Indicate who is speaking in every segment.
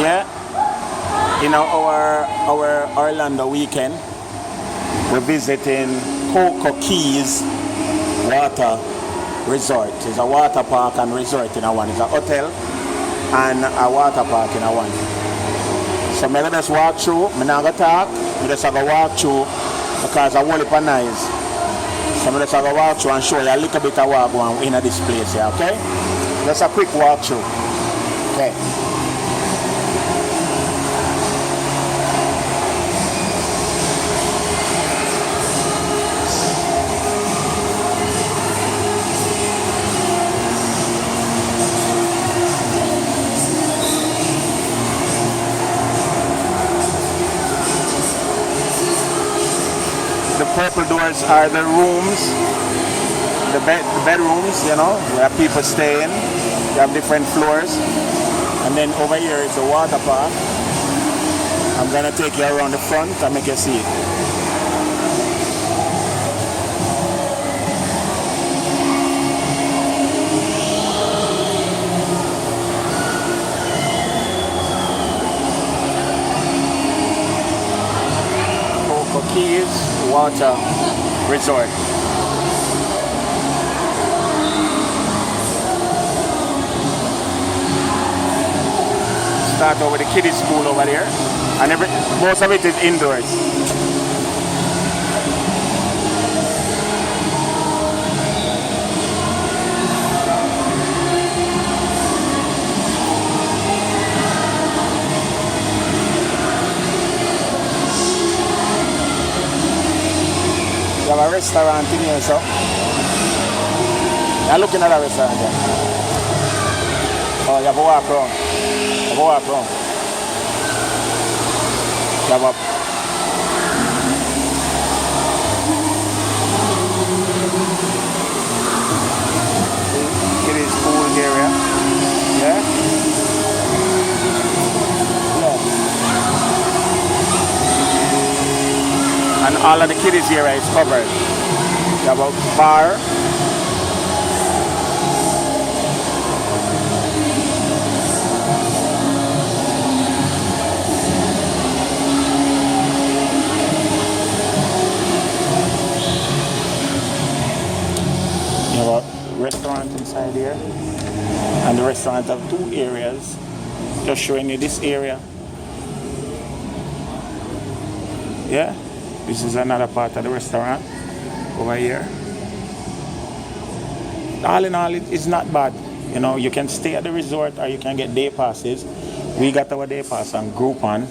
Speaker 1: Yeah, in our Orlando weekend, we're visiting Coco Keys Water Resort. It's a water park and resort in a one. It's a hotel and a water park in a one. So I'm gonna just walk through. I'm not gonna talk. I'm just gonna walk through because I want it nice. So I'm just gonna walk through and show you a little bit of what going in this place here. Okay? Just a quick walk through. Okay. The purple doors are the rooms, the bedrooms, you know, where people stay in. You have different floors. And then over here is the water park. I'm gonna take you around the front and make you see it. Coco Keys Water Resort. Start over the kiddie school over there, and most of it is indoors. You have a restaurant in here, so you're looking at a restaurant here. Oh, you have a walk around. You have a walk around. You have a kiddies pool area. Yeah? And all of the kiddies here is covered. You have a bar. You have a restaurant inside here. And the restaurant have two areas. Just showing you this area. Yeah? This is another part of the restaurant over here. All in all, it's not bad. You know, you can stay at the resort or you can get day passes. We got our day pass on Groupon,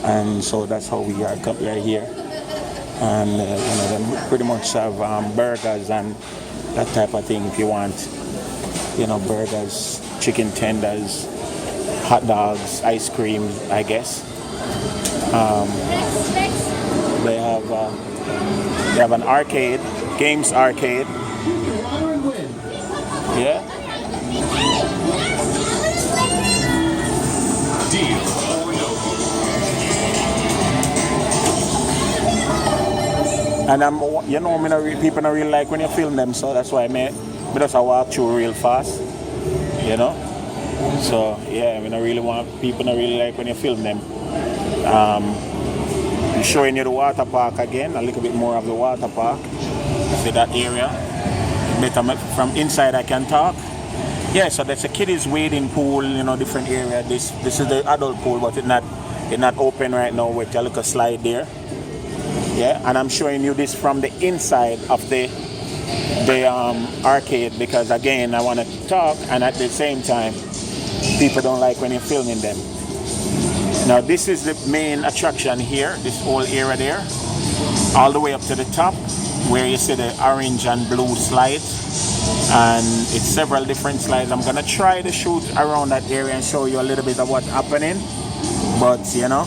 Speaker 1: and so that's how we are here. And you know, they pretty much have burgers and that type of thing if you want. You know, burgers, chicken tenders, hot dogs, ice cream, I guess. They have an arcade, games arcade. Yeah. And you know, people don't really like when you film them, so that's why I just walk through real fast. You know. So yeah, people don't really like when you film them. I'm showing you the water park again, a little bit more of the water park. See that area? Better from inside I can talk. Yeah, so that's a kiddies wading pool, you know, different area. This is the adult pool, but it's not open right now with a little slide there. Yeah, and I'm showing you this from the inside of the arcade because again I want to talk and at the same time people don't like when you're filming them. Now this is the main attraction here, this whole area there, all the way up to the top where you see the orange and blue slides, and it's several different slides. I'm gonna try to shoot around that area and show you a little bit of what's happening, but you know,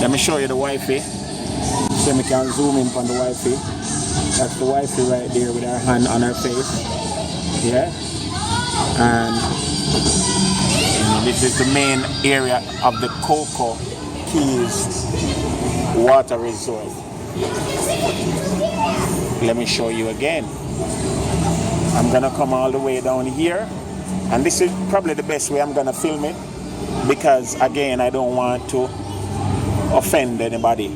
Speaker 1: let me show you the Wi-Fi so we can zoom in on the Wi-Fi. That's the Wi-Fi right there with her hand on her face. Yeah, and this is the main area of the Coco Keys Water Resort. Let me show you again. I'm gonna come all the way down here, and this is probably the best way I'm gonna film it because again I don't want to offend anybody.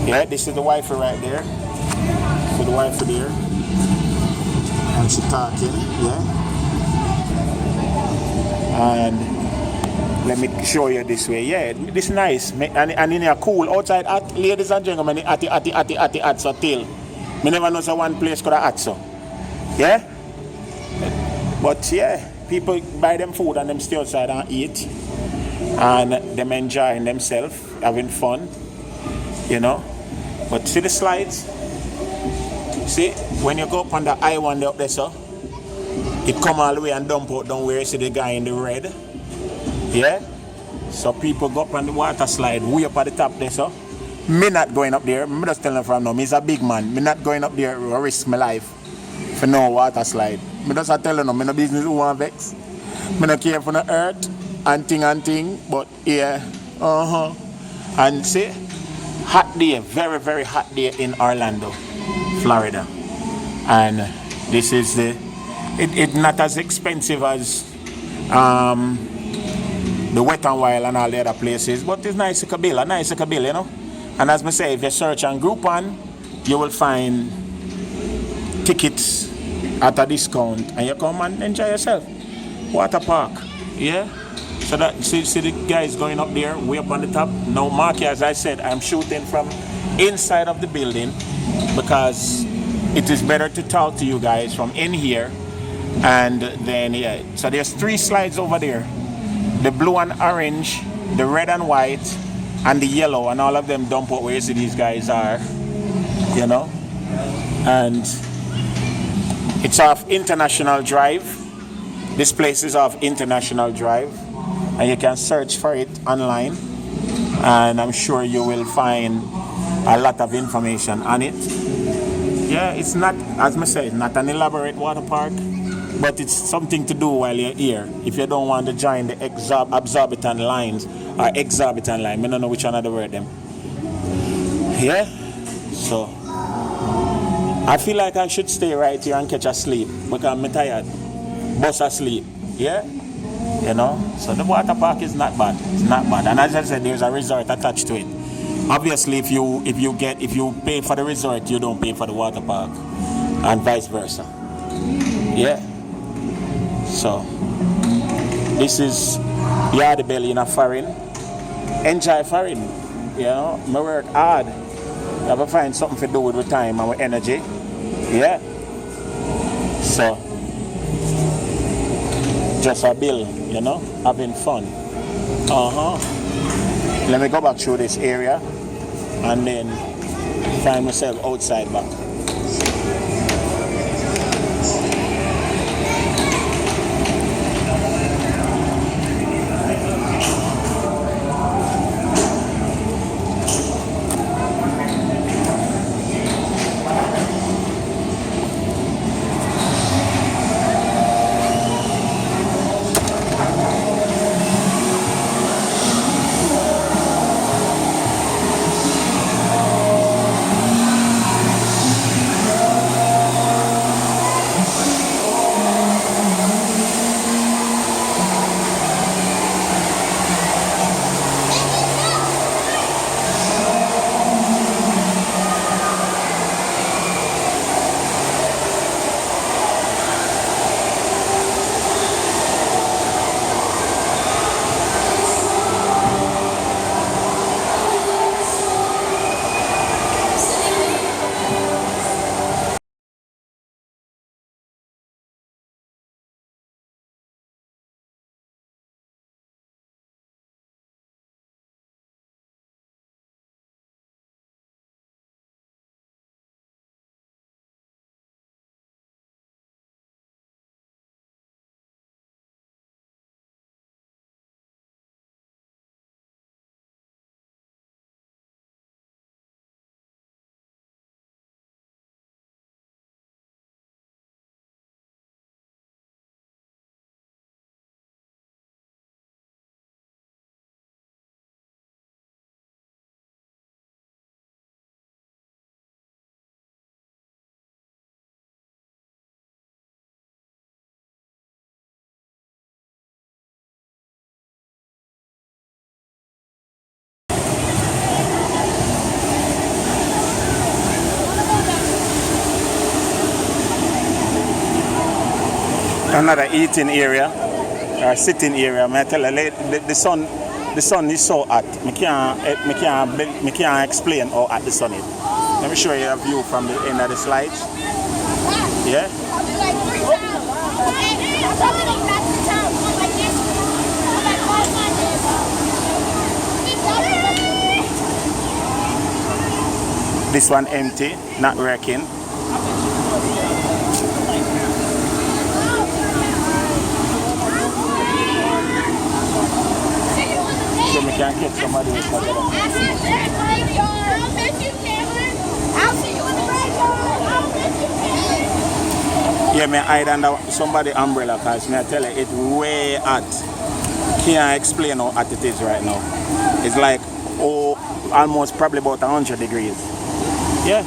Speaker 1: Yeah, this is the wife right there. So the wife there, and she talking. Yeah, and let me show you this way. Yeah, this is nice. And in here cool outside hot, ladies and gentlemen, hot so till. Me never know so one place could have hot so. Yeah? But yeah, people buy them food and them stay outside and eat. And them enjoying themselves, having fun. You know? But see the slides? See, when you go up on the high one up there, so it come all the way and dump out down where you see the guy in the red. Yeah? So people go up on the water slide way up at the top there, so. Me not going up there. Me just telling them from now, me's a big man. Me not going up there to risk my life for no water slide. Me just telling them, me no business who want vex. Me no care for the earth and thing, but yeah, And see, hot day, very, very hot day in Orlando, Florida. And this is it's not as expensive as the Wet n Wild and all the other places, but it's nice to bill, you know. And as I say, if you search on Groupon, you will find tickets at a discount, and you come and enjoy yourself. Water park, yeah. So that see the guys going up there, way up on the top. Now, Marky, as I said, I'm shooting from inside of the building because it is better to talk to you guys from in here. And then yeah, so there's 3 slides over there: the blue and orange, the red and white, and the yellow, and all of them dump out where you see these guys are, you know. And it's off International Drive. This place is off International Drive, and you can search for it online, and I'm sure you will find a lot of information on it. Yeah, it's not, as I said, not an elaborate water park, but it's something to do while you're here. If you don't want to join the exorbitant lines, or exorbitant line, I don't know which one of the word them. Yeah, so I feel like I should stay right here and catch a sleep because I'm tired. Bust asleep. Yeah, you know. So the water park is not bad. It's not bad. And as I said, there's a resort attached to it. Obviously, if you pay for the resort, you don't pay for the water park, and vice versa. Yeah. So this is Yardie belly in a foreign. Enjoy foreign. You know, I work hard. I have to find something to do with the time and with energy. Yeah. So just a bill, you know, having fun. Let me go back through this area and then find myself outside back. another eating area or sitting area. I tell you, the sun is so hot. I can't explain how hot the sun is. Let me show you a view from the end of the slides. Yeah. This one empty, not working. So we can catch somebody with that. Yeah, me hide under somebody umbrella because me I tell you it's way hot. Can't explain how hot it is right now. It's like almost probably about 100 degrees. Yeah.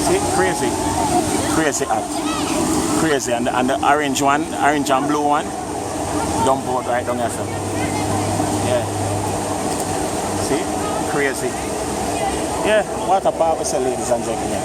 Speaker 1: See, crazy hot, crazy, and the orange and blue one, dump out right down here. Yeah. See, crazy. Yeah, water park, ladies and gentlemen.